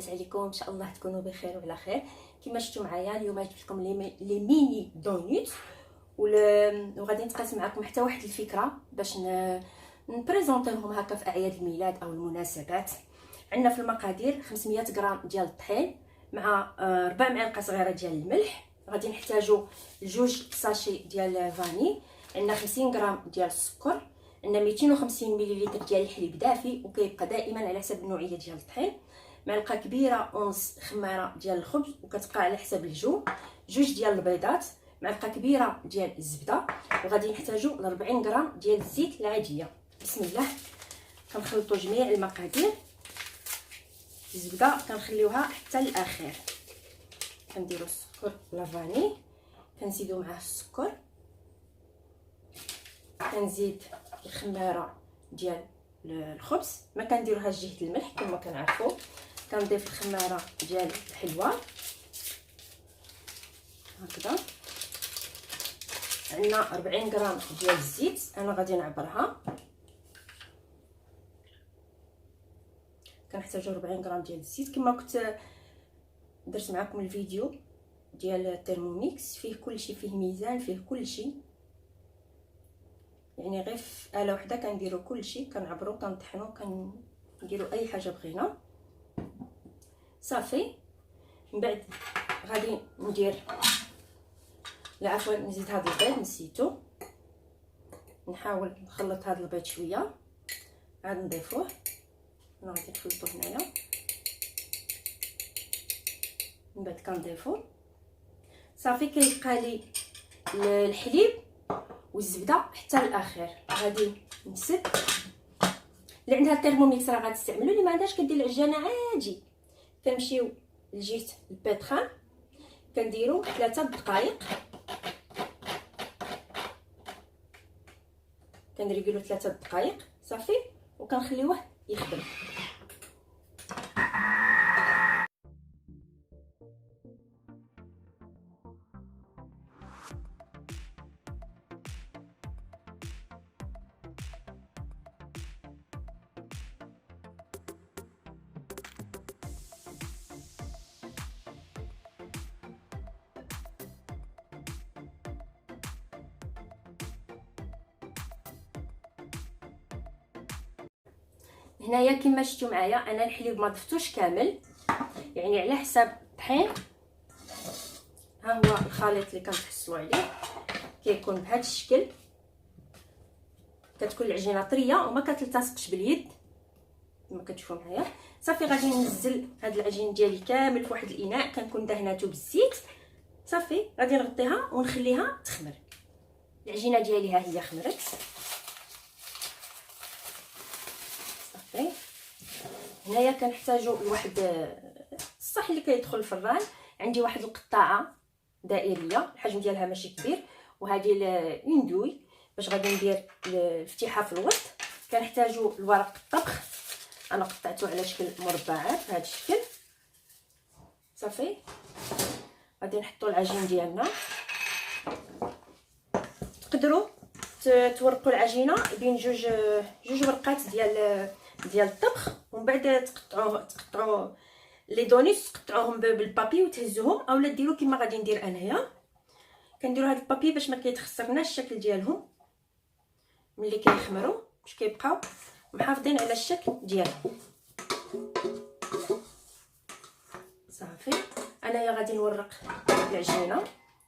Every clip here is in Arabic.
لاباس عليكم؟ ان شاء الله تكونوا بخير وعلى خير. كما شفتوا معايا اليوم جبت لكم لي ميني دونيت وغادي نتقاسم معكم حتى واحد الفكره باش نبريزونطيهم هكا في اعياد الميلاد او المناسبات. عندنا في المقادير 500 غرام ديال الطحين مع 4 معالق صغيره ديال الملح. غادي نحتاجوا 2 ساشي ديال فاني، عندنا 50 غرام ديال السكر، عندنا 250 ملل ديال الحليب دافي وكيبقى دائما على حسب النوعيه ديال الطحين، معلقه كبيره ونص خماره ديال الخبز وكتبقى على حسب الجو، 2 ديال البيضات، معلقه كبيره ديال الزبده، وغادي نحتاجوا 40 غرام ديال الزيت العاديه. بسم الله. كنخلطوا جميع المقادير. الزبده كنخليوها حتى الاخير، كنديروا السكر لافاني، كنزيدوا معاه السكر، كنزيد الخماره ديال الخبز، ما كنديروهاش جهه الملح كما كنعرفوا، كنضيف الخماره ديال الحلوه هكذا. عندنا 40 غرام ديال الزيت، انا غادي نعبرها، كنحتاجوا 40 غرام ديال الزيت. كما كنت درت معكم الفيديو ديال الترموميكس، فيه كلشي، فيه ميزان، فيه كلشي، يعني غير في آلة وحده كنديروا كلشي، كنعبروا، كنطحنوا، كنديروا اي حاجه بغينا. صافي. من بعد غادي ندير، لا عفوا نزيد هذا البيض، نسيتو، نحاول نخلط هذا البيض شويه، عاد نضيفوه، انا غادي نخلطو هنايا، من بعد كنضيفو. صافي. كيبقى لي الحليب والزبده حتى الاخير. غادي نسد. اللي عندها الترموميكس راه غتستعملوا، اللي ما عندهاش كدير العجانه عادي. كنمشيو لجهه البيتخان، كنديروا 3 دقائق، كنريقلو 3 دقائق صافي، وكنخليوه يخدم. هنايا كما شفتوا معايا انا الحليب ما ضفتوش كامل، يعني على حساب الطحين. ها هو الخليط اللي كنحصلوا عليه، كيكون بهذا الشكل، كتكون العجينه طريه وما كتلتصقش باليد كما كتشوفوا معايا. صافي. غادي ننزل هاد العجين ديالي كامل في واحد الاناء كنكون دهناتو بالزيت. صافي. غادي نغطيها ونخليها تخمر. العجينه ديالي ها هي خمرت. صافي. هنايا كنحتاجوا لواحد الصح اللي كيدخل الفران. عندي واحد القطاعه دائريه، الحجم ديالها ماشي كبير، وهذه الاندوي باش غادي ندير الفتيحه في الوسط. كنحتاجوا الورق الطبخ، انا قطعته على شكل مربعات بهذا الشكل. صافي. غادي نحطوا العجين ديالنا. تقدروا تورقوا العجينه بين جوج ورقات ديال الطبخ، ومن بعد تقطعوا لي دونيت، تقطعوهم بالبابي وتهزوهم، اولا ديروا كما غادي ندير انايا. كنديروا هذا البابي باش ما كيتخسرناش الشكل ديالهم ملي كيخمروا، باش كيبقاو محافظين على الشكل ديالهم. صافي. انايا غادي نورق العجينه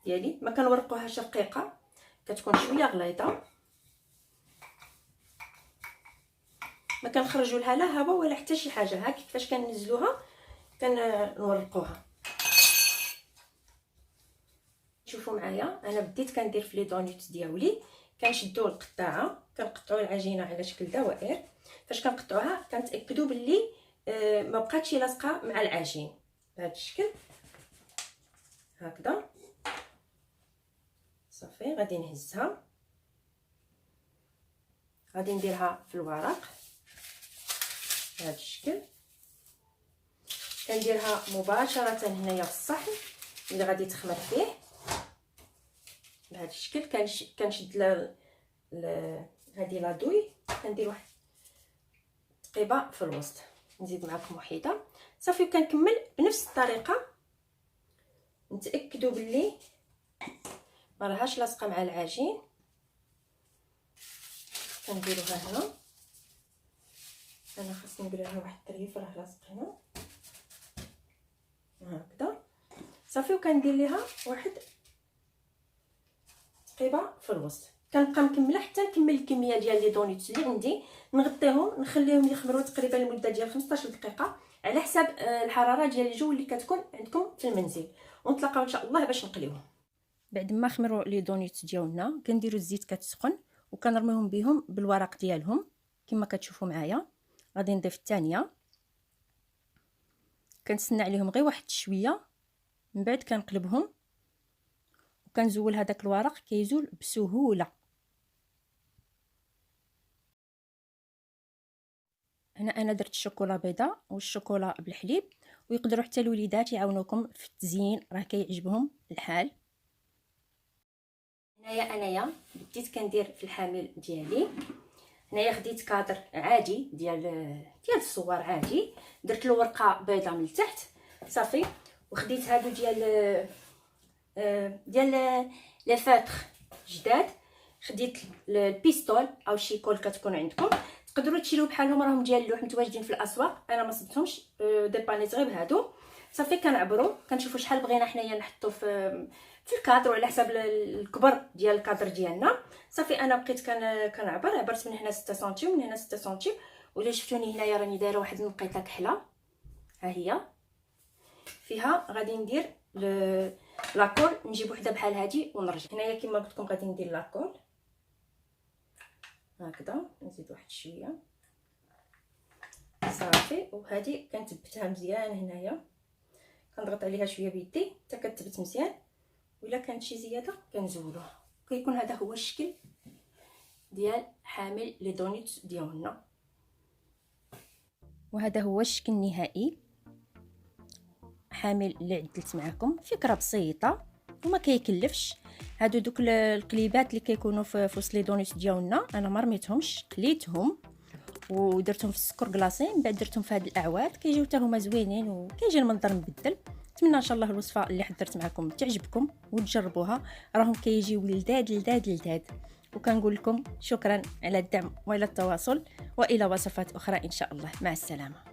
ديالي، ما كنورقوهاش رقيقه، كتكون شويه غليظه، ما كنخرجوا لها لا هوا ولا حتى شي حاجه. هاك كيفاش كننزلوها كنورقوها. شوفوا معايا انا بديت كندير في لي دونيت ديالي. كنشدوا القطاعه، كنقطعوا العجينه على شكل دوائر. فاش كنقطعوها كنتاكدوا باللي ما بقاتش لاصقه مع العجين بهذا الشكل هكذا. صافي. غادي نهزها، غادي نديرها في الورق بهذا الشكل، كنديرها مباشره هنايا في الصحن اللي غادي تخمر فيه بهذا الشكل. كنشد هذه لادوي، كندير واحد تقيبه في الوسط، نزيد معكم وحيده. صافي. وكنكمل بنفس الطريقه، نتاكدوا باللي ما راهاش لاصقه مع العجين. كنديروها هنا، انا خاصني ندير لها واحد الطريف راه لاصق هنا هكذا صافي. وكندير ليها واحد تقيبه في الوسط. كنبقى مكمله حتى نكمل الكميه ديال لي دونيتس اللي عندي، نغطيهم نخليهم يخمروا تقريبا لمده ديال 15 دقيقه على حساب الحراره ديال الجو اللي كتكون عندكم في المنزل. ونتلاقاو ان شاء الله باش نقليوهم. بعد ما خمروا لي دونيتس ديالنا كنديروا الزيت كتسخن وكنرميهم بهم بالورق ديالهم كما كتشوفوا معايا. غادي نضيف الثانيه، كنتسنى عليهم غير واحد شويه، من بعد كنقلبهم وكنزول هذاك الورق كيزول بسهوله. هنا انا درت الشوكولا بيضاء والشوكولا بالحليب، ويقدروا حتى الوليدات يعاونوكم في التزيين، راه كيعجبهم الحال. انايا بديت كندير في الحامل ديالي. هنايا خديت كادر عادي ديال الصور عادي، درت له ورقه بيضاء من التحت صافي. وخديت هادو ديال لي فاتر جداد، خديت البيستول او شيكول كتكون عندكم، تقدروا تشريو بحالهم، راهم ديال اللوح متواجدين في الاسواق. انا ما صدتهمش، ديبانيت غير بهادو صافي. كنعبروا كنشوفوا شحال بغينا حنايا نحطوا في الكادر وعلى حساب الكبر ديال الكادر ديالنا صافي. انا بقيت عبرت من هنا 6 سنتيم ومن هنا 6 سنتيم. ولا شفتوني هنايا راني دايره واحد النقيطه كحله، ها هي فيها. غادي ندير لاكول، نجيب وحده بحال هادي ونرجع. هنايا كما قلت لكم غادي ندير لاكول هكذا، نزيد واحد شويه صافي. وهذه كنثبتها مزيان هنايا، كنضغط عليها شويه بيدي حتى كتثبت مزيان. ولا كانت شي زياده كنزولوها. كيكون هذا هو الشكل ديال حامل لي دونيت ديالنا، وهذا هو الشكل النهائي حامل اللي عدلت معكم. فكره بسيطه وما كيكلفش. هادو دوك القليبات اللي كيكونوا في وسط لي دونيت ديالنا، انا ما رميتهمش، قليتهم ودرتهم في السكر كلاصي، من بعد درتهم في هاد الاعواد، كيجيو حتى هما زوينين وكيجي المنظر مبدل. نتمنى ان شاء الله الوصفه اللي حضرت معكم تعجبكم وتجربوها، راهم كيجيو لذاذ. وكنقول لكم شكرا على الدعم والى التواصل، والى وصفات اخرى ان شاء الله. مع السلامه.